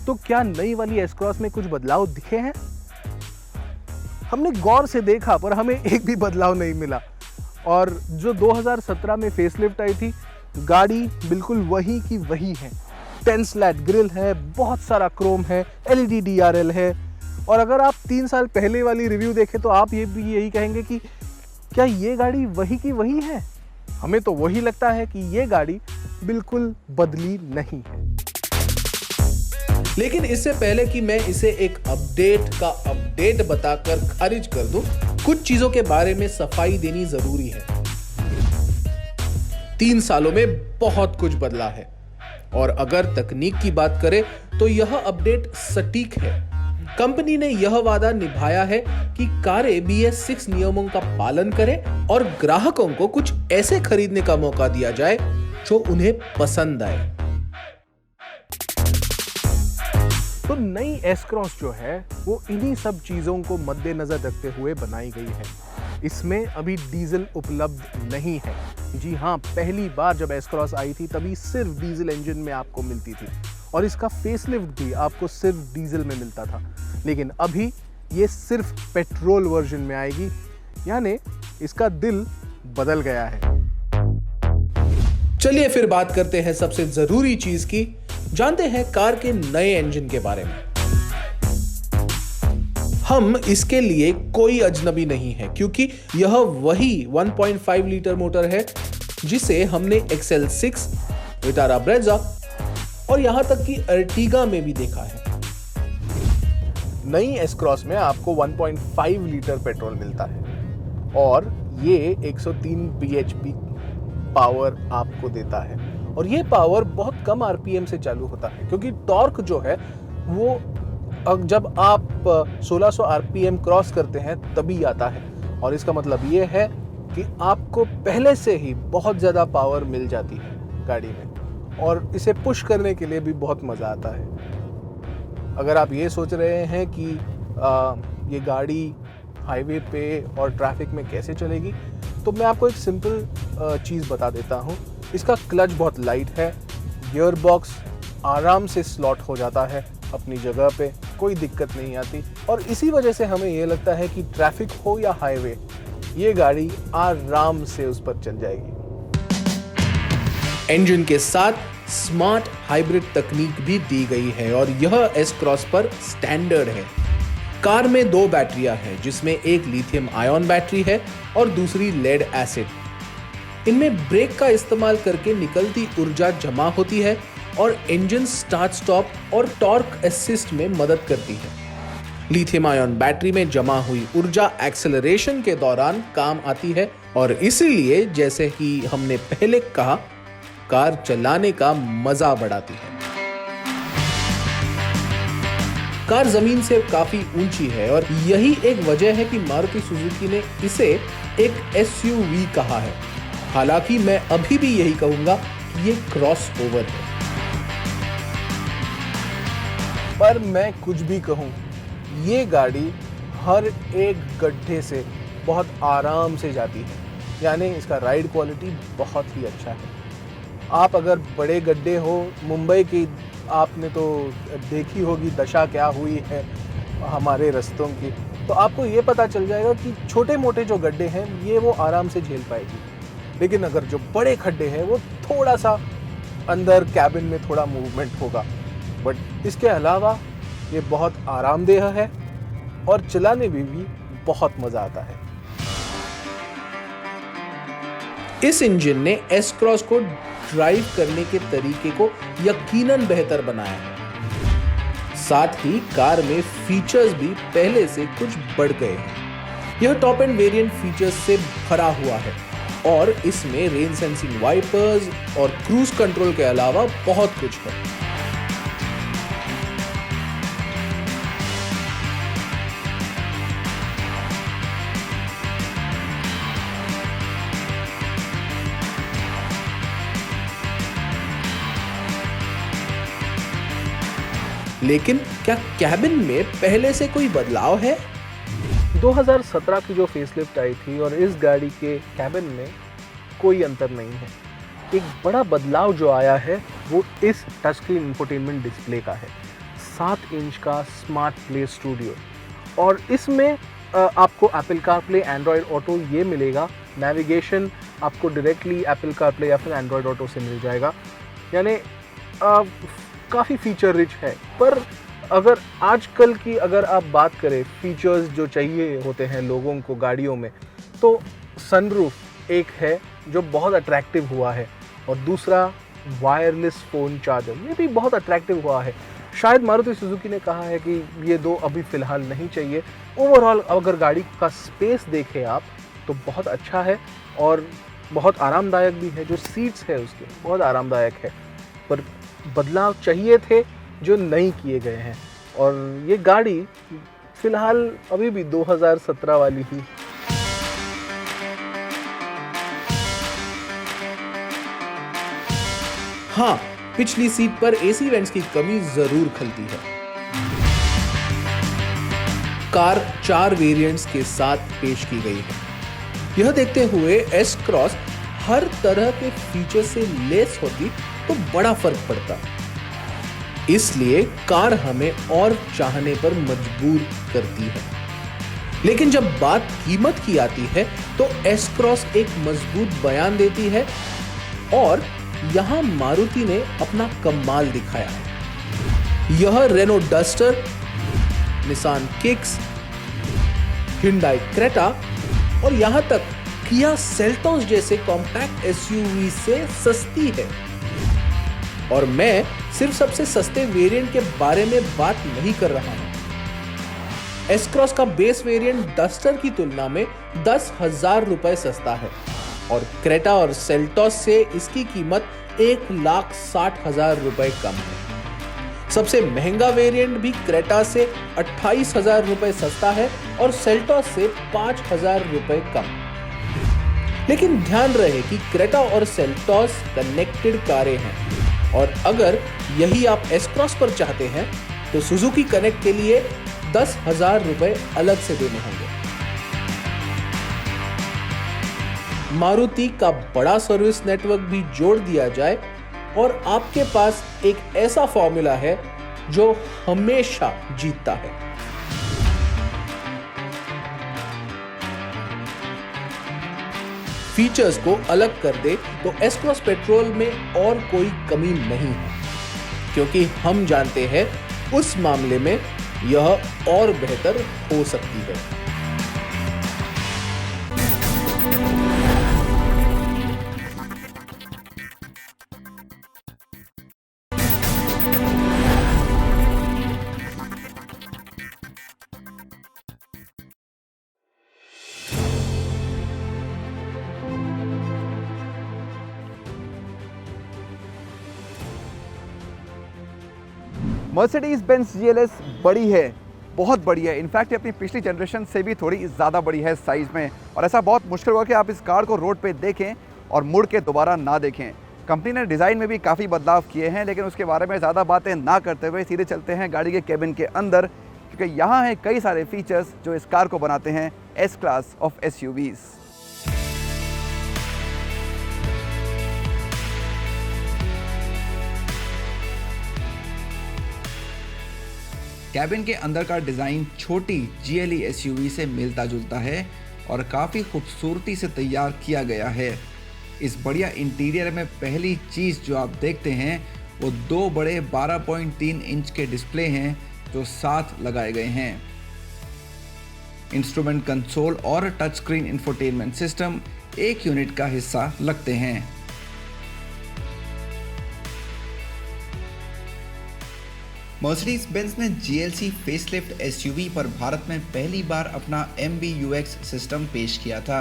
तो क्या नई वाली एस क्रॉस में कुछ बदलाव दिखे हैं? हमने गौर से देखा पर हमें एक भी बदलाव नहीं मिला। और जो 2017 में फेसलिफ्ट आई थी, गाड़ी बिल्कुल वही की वही है। 10 स्लैट ग्रिल है, बहुत सारा क्रोम है, LED DRL है। और अगर आप 3 साल पहले वाली रिव्यू देखें तो आप यही कहेंगे कि क्या ये गाड़ी वही की वही है? हमें तो वही लगता है कि ये गाड़ी बिल्कुल बदली नहीं है। लेकिन इससे पहले कि मैं इसे एक अपडेट का अपडेट बताकर खारिज कर दूं, कुछ चीजों के बारे में सफाई देनी जरूरी है। 3 सालों में बहुत कुछ बदला है और अगर तकनीक की बात करें तो यह अपडेट सटीक है। कंपनी ने यह वादा निभाया है कि कारें BS6 नियमों का पालन करें और ग्राहकों को कुछ ऐसे खरीदने का मौका दिया जाए जो उन्हें पसंद आए। तो नई एस क्रॉस जो है वो इन्हीं सब चीज़ों को मद्देनजर रखते हुए बनाई गई है। इसमें अभी डीजल उपलब्ध नहीं है। जी हाँ, पहली बार जब एस क्रॉस आई थी तभी सिर्फ डीजल इंजन में आपको मिलती थी और इसका फेसलिफ्ट भी आपको सिर्फ डीजल में मिलता था। लेकिन अभी ये सिर्फ पेट्रोल वर्जन में आएगी, यानी इसका दिल बदल गया है। चलिए फिर बात करते हैं सबसे जरूरी चीज की, जानते हैं कार के नए इंजन के बारे में। हम इसके लिए कोई अजनबी नहीं है क्योंकि यह वही 1.5 लीटर मोटर है जिसे हमने XL6, विटारा ब्रेजा और यहां तक कि अर्टिगा में भी देखा है। नई एस क्रॉस में आपको 1.5 लीटर पेट्रोल मिलता है और ये 103 bhp पावर आपको देता है। और ये पावर बहुत कम RPM से चालू होता है क्योंकि टॉर्क जो है वो जब आप 1600 RPM क्रॉस करते हैं तभी आता है। और इसका मतलब ये है कि आपको पहले से ही बहुत ज़्यादा पावर मिल जाती है गाड़ी में और इसे पुश करने के लिए भी बहुत मज़ा आता है। अगर आप ये सोच रहे हैं कि ये गाड़ी हाईवे पे और ट्रैफिक में कैसे चलेगी, तो मैं आपको एक सिंपल चीज़ बता देता हूँ। इसका क्लच बहुत लाइट है, गियर बॉक्स आराम से स्लॉट हो जाता है अपनी जगह पे, कोई दिक्कत नहीं आती और इसी वजह से हमें ये लगता है कि ट्रैफिक हो या हाईवे, ये गाड़ी आराम से उस पर चल जाएगी। इंजन के साथ स्मार्ट हाइब्रिड तकनीक भी दी गई है और यह एस क्रॉस पर स्टैंडर्ड है। कार में 2 बैटरियां हैं जिसमें एक लिथियम आयन बैटरी है और दूसरी लेड एसिड। इनमें ब्रेक का इस्तेमाल करके निकलती ऊर्जा जमा होती है और इंजन स्टार्ट स्टॉप और टॉर्क असिस्ट में मदद करती है। लिथियम आयन बैटरी में जमा हुई ऊर्जा एक्सेलरेशन के दौरान काम आती है और इसीलिए जैसे कि हमने पहले कहा, कार चलाने का मजा बढ़ाती है। कार जमीन से काफी ऊंची है और यही एक वजह है कि मारुति सुजुकी ने इसे एक SUV कहा है। हालांकि मैं अभी भी यही कहूंगा कि ये क्रॉस ओवर है। पर मैं कुछ भी कहूं, ये गाड़ी हर एक गड्ढे से बहुत आराम से जाती है, यानी इसका राइड क्वालिटी बहुत ही अच्छा है। आप अगर बड़े गड्ढे हो, मुंबई की आपने तो देखी होगी दशा क्या हुई है हमारे रास्तों की, तो आपको ये पता चल जाएगा कि छोटे मोटे जो गड्ढे हैं ये वो आराम से झेल पाएगी। लेकिन अगर जो बड़े खड्डे हैं वो थोड़ा सा अंदर कैबिन में थोड़ा मूवमेंट होगा, बट इसके अलावा ये बहुत आरामदेह है और चलाने में भी बहुत मजा आता है। इस इंजन ने एस क्रॉस को ड्राइव करने के तरीके को यकीनन बेहतर बनाया है। साथ ही कार में फीचर्स भी पहले से कुछ बढ़ गए हैं। यह टॉप एंड वेरिएंट फीचर्स से भरा हुआ है और इसमें रेन सेंसिंग वाइपर्स और क्रूज कंट्रोल के अलावा बहुत कुछ है। लेकिन क्या कैबिन में पहले से कोई बदलाव है? 2017 की जो फेसलिफ्ट आई थी और इस गाड़ी के कैबिन में कोई अंतर नहीं है। एक बड़ा बदलाव जो आया है वो इस टच स्क्रीन इंफोटेनमेंट डिस्प्ले का है। 7 इंच का स्मार्ट प्ले स्टूडियो, और इसमें आपको एप्पल कारप्ले, एंड्रॉयड ऑटो ये मिलेगा। नेविगेशन आपको डायरेक्टली एप्पल कारप्ले या फिर एंड्रॉयड ऑटो से मिल जाएगा, यानी काफ़ी फीचर रिच है। पर अगर आजकल की अगर आप बात करें फीचर्स जो चाहिए होते हैं लोगों को गाड़ियों में, तो सनरूफ एक है जो बहुत अट्रैक्टिव हुआ है, और दूसरा वायरलेस फ़ोन चार्जर, ये भी बहुत अट्रैक्टिव हुआ है। शायद मारुति सुजुकी ने कहा है कि ये दो अभी फ़िलहाल नहीं चाहिए। ओवरऑल अगर गाड़ी का स्पेस देखें आप तो बहुत अच्छा है और बहुत आरामदायक भी है। जो सीट्स है उसके बहुत आरामदायक है, पर बदलाव चाहिए थे जो नहीं किए गए हैं, और ये गाड़ी फ़िलहाल अभी भी 2017 वाली ही। हाँ, पिछली सीट पर एसी वेंट्स की कमी जरूर खलती है। कार 4 वेरिएंट्स के साथ पेश की गई है। यह देखते हुए एस क्रॉस हर तरह के फीचर से लेस होती तो बड़ा फर्क पड़ता, इसलिए कार हमें और चाहने पर मजबूर करती है। लेकिन जब बात कीमत की आती है तो एस क्रॉस एक मजबूत बयान देती है, और यहां मारुति ने अपना कमाल दिखाया है। यह Renault Duster, Nissan Kicks, Hyundai Creta और यहां तक किया सेल्टोस जैसे कॉम्पैक्ट एसयूवी से सस्ती है। और मैं सिर्फ सबसे सस्ते वेरिएंट के बारे में बात नहीं कर रहा हूं। एस क्रॉस का बेस वेरिएंट डस्टर की तुलना में 10,000 रुपए सस्ता है, और क्रेटा और सेल्टोस से इसकी कीमत 1,60,000 रुपए कम है। सबसे महंगा वेरिएंट भी क्रेटा से 28,000 रुपए सस्ता है और सेल्टोस से 5,000 रुपए कम। लेकिन ध्यान रहे कि क्रेटा और सेल्टोस कनेक्टेड कारें हैं, और अगर यही आप एस क्रॉस पर चाहते हैं तो सुजुकी कनेक्ट के लिए 10,000 रुपए अलग से देने होंगे। मारुति का बड़ा सर्विस नेटवर्क भी जोड़ दिया जाए और आपके पास एक ऐसा फॉर्मूला है जो हमेशा जीतता है। फीचर्स को अलग कर दे तो एस क्रॉस पेट्रोल में और कोई कमी नहीं है, क्योंकि हम जानते हैं उस मामले में यह और बेहतर हो सकती है। मर्सिडीज बेंज GLS बड़ी है, बहुत बड़ी है। इनफैक्ट ये अपनी पिछली जनरेशन से भी थोड़ी ज़्यादा बड़ी है साइज़ में, और ऐसा बहुत मुश्किल होगा कि आप इस कार को रोड पे देखें और मुड़ के दोबारा ना देखें। कंपनी ने डिज़ाइन में भी काफ़ी बदलाव किए हैं, लेकिन उसके बारे में ज़्यादा बातें ना करते हुए सीधे चलते हैं गाड़ी के केबिन के अंदर, क्योंकि यहाँ हैं कई सारे फीचर्स जो इस कार को बनाते हैं S class of SUVs। Cabin के अंदर का डिज़ाइन छोटी GLE SUV से मिलता जुलता है और काफ़ी खूबसूरती से तैयार किया गया है। इस बढ़िया इंटीरियर में पहली चीज़ जो आप देखते हैं वो 2 बड़े 12.3 इंच के डिस्प्ले हैं जो साथ लगाए गए हैं। इंस्ट्रूमेंट कंसोल और टच स्क्रीन इंफोटेनमेंट सिस्टम एक यूनिट का हिस्सा लगते हैं। मर्सिडीज बेंज ने GLC फेसलिफ्ट SUV पर भारत में पहली बार अपना MBUX सिस्टम पेश किया था,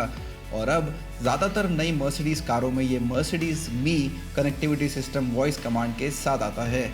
और अब ज़्यादातर नई मर्सिडीज कारों में ये मर्सिडीज मी कनेक्टिविटी सिस्टम वॉइस कमांड के साथ आता है।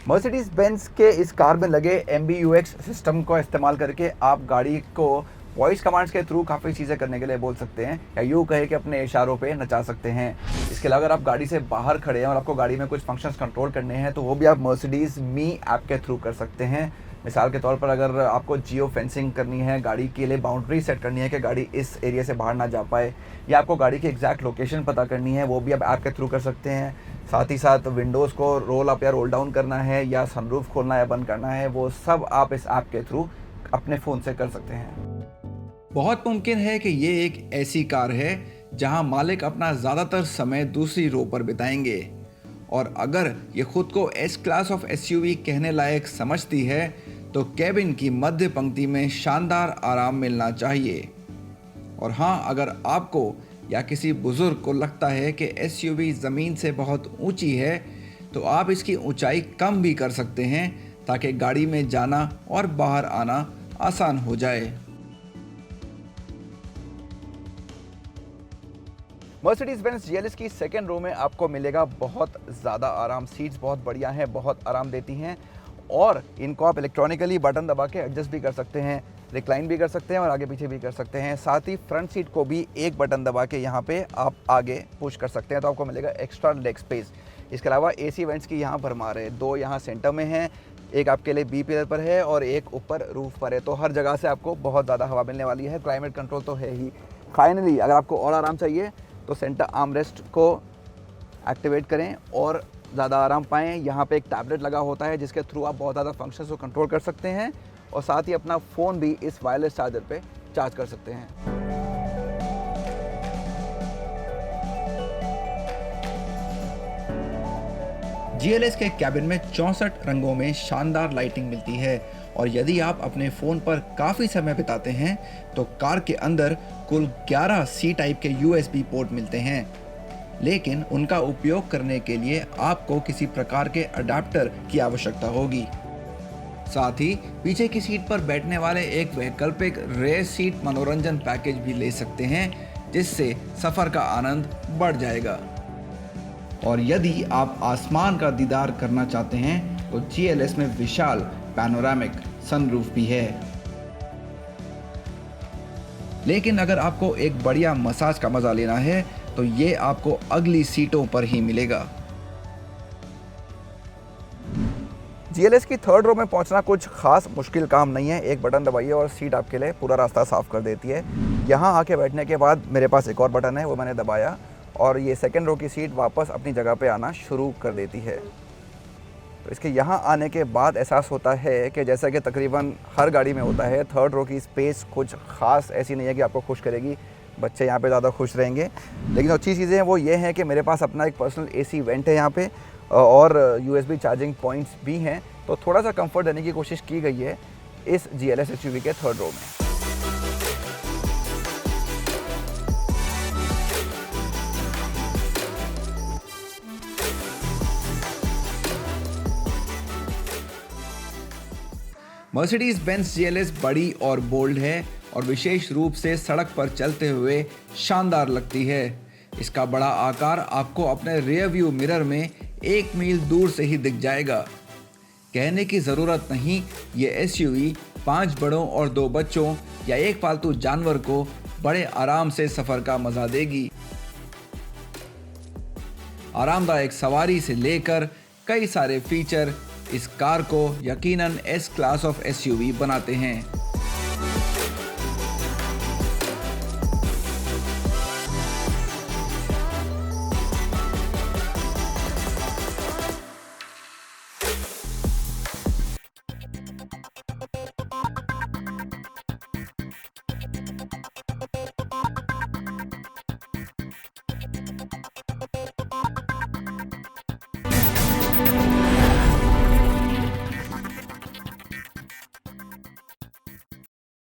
मर्सिडीज बेंज के इस कार में लगे MBUX सिस्टम को इस्तेमाल करके आप गाड़ी को वॉइस कमांड्स के थ्रू काफ़ी चीज़ें करने के लिए बोल सकते हैं, या यूँ कहे कि अपने इशारों पे नचा सकते हैं। इसके अलावा अगर आप गाड़ी से बाहर खड़े हैं और आपको गाड़ी में कुछ फंक्शंस कंट्रोल करने हैं तो वो भी आप मर्सिडीज मी ऐप के थ्रू कर सकते हैं, मिसाल के तौर पर अगर आपको जियो फेंसिंग करनी है, गाड़ी के लिए बाउंड्री सेट करनी है कि गाड़ी इस एरिया से बाहर ना जा पाए, या आपको गाड़ी की एग्जैक्ट लोकेशन पता करनी है, वो भी आप ऐप के थ्रू कर सकते हैं। साथ ही साथ विंडोज़ को रोल अप या रोल डाउन करना है, या सनरूफ खोलना या बंद करना है, वो सब आप इस ऐप के थ्रू अपने फ़ोन से कर सकते हैं। बहुत मुमकिन है कि ये एक ऐसी कार है जहां मालिक अपना ज़्यादातर समय दूसरी रो पर बिताएंगे, और अगर ये खुद को एस क्लास ऑफ एसयूवी कहने लायक समझती है तो कैबिन की मध्य पंक्ति में शानदार आराम मिलना चाहिए। और हाँ, अगर आपको या किसी बुजुर्ग को लगता है कि एसयूवी ज़मीन से बहुत ऊंची है तो आप इसकी ऊंचाई कम भी कर सकते हैं ताकि गाड़ी में जाना और बाहर आना आसान हो जाए। मर्सिडीज बेंज GLS की सेकेंड रो में आपको मिलेगा बहुत ज़्यादा आराम। सीट्स बहुत बढ़िया हैं, बहुत आराम देती हैं, और इनको आप इलेक्ट्रॉनिकली बटन दबा के एडजस्ट भी कर सकते हैं, रिक्लाइन भी कर सकते हैं और आगे पीछे भी कर सकते हैं। साथ ही फ्रंट सीट को भी एक बटन दबा के यहाँ पे आप आगे पुश कर सकते हैं, तो आपको मिलेगा एक्स्ट्रा लेग स्पेस। इसके अलावा AC वेंट्स की यहाँ भरमार है, 2 यहाँ सेंटर में हैं, एक आपके लिए बी पिलर पर है और एक ऊपर रूफ पर है, तो हर जगह से आपको बहुत ज़्यादा हवा मिलने वाली है। क्लाइमेट कंट्रोल तो है ही। फाइनली अगर आपको और आराम चाहिए तो सेंटर आर्मरेस्ट को एक्टिवेट करें और ज़्यादा आराम पाएँ। यहाँ पे एक टैबलेट लगा होता है जिसके थ्रू आप बहुत ज़्यादा फंक्शंस को कंट्रोल कर सकते हैं, और साथ ही अपना फ़ोन भी इस वायरलेस चार्जर पे चार्ज कर सकते हैं। GLS के कैबिन में 64 रंगों में शानदार लाइटिंग मिलती है, और यदि आप अपने फ़ोन पर काफ़ी समय बिताते हैं तो कार के अंदर कुल 11 C टाइप के USB पोर्ट मिलते हैं, लेकिन उनका उपयोग करने के लिए आपको किसी प्रकार के अडाप्टर की आवश्यकता होगी। साथ ही पीछे की सीट पर बैठने वाले एक वैकल्पिक रेयर सीट मनोरंजन पैकेज भी ले सकते हैं, जिससे सफ़र का आनंद बढ़ जाएगा। और यदि आप आसमान का दीदार करना चाहते हैं तो GLS में विशाल पैनोरामिक सनरूफ भी है। लेकिन अगर आपको एक बढ़िया मसाज का मजा लेना है तो ये आपको अगली सीटों पर ही मिलेगा। GLS की थर्ड रो में पहुंचना कुछ खास मुश्किल काम नहीं है। एक बटन दबाइए और सीट आपके लिए पूरा रास्ता साफ कर देती है। यहाँ आके बैठने के बाद मेरे पास एक और बटन है, वो मैंने दबाया और ये सेकंड रो की सीट वापस अपनी जगह पे आना शुरू कर देती है। तो इसके यहाँ आने के बाद एहसास होता है कि जैसा कि तकरीबन हर गाड़ी में होता है, थर्ड रो की स्पेस कुछ ख़ास ऐसी नहीं है कि आपको खुश करेगी। बच्चे यहाँ पे ज़्यादा खुश रहेंगे, लेकिन अच्छी चीज़ें हैं वो ये हैं कि मेरे पास अपना एक पर्सनल AC वेंट है यहाँ पे, और USB चार्जिंग पॉइंट्स भी हैं, तो थोड़ा सा कंफर्ट देने की कोशिश की गई है इस GLS SUV के थर्ड रो में। मर्सिडीज बेंज GLS बड़ी और बोल्ड है और विशेष रूप से सड़क पर चलते हुए शानदार लगती है। इसका बड़ा आकार आपको अपने रियर व्यू मिरर में 1 मील दूर से ही दिख जाएगा। कहने की ज़रूरत नहीं, ये SUV 5 बड़ों और 2 बच्चों या एक पालतू जानवर को बड़े आराम से सफ़र का मज़ा देगी। आरामदायक सवारी से लेकर कई सारे फीचर इस कार को यकीनन S क्लास ऑफ SUV बनाते हैं।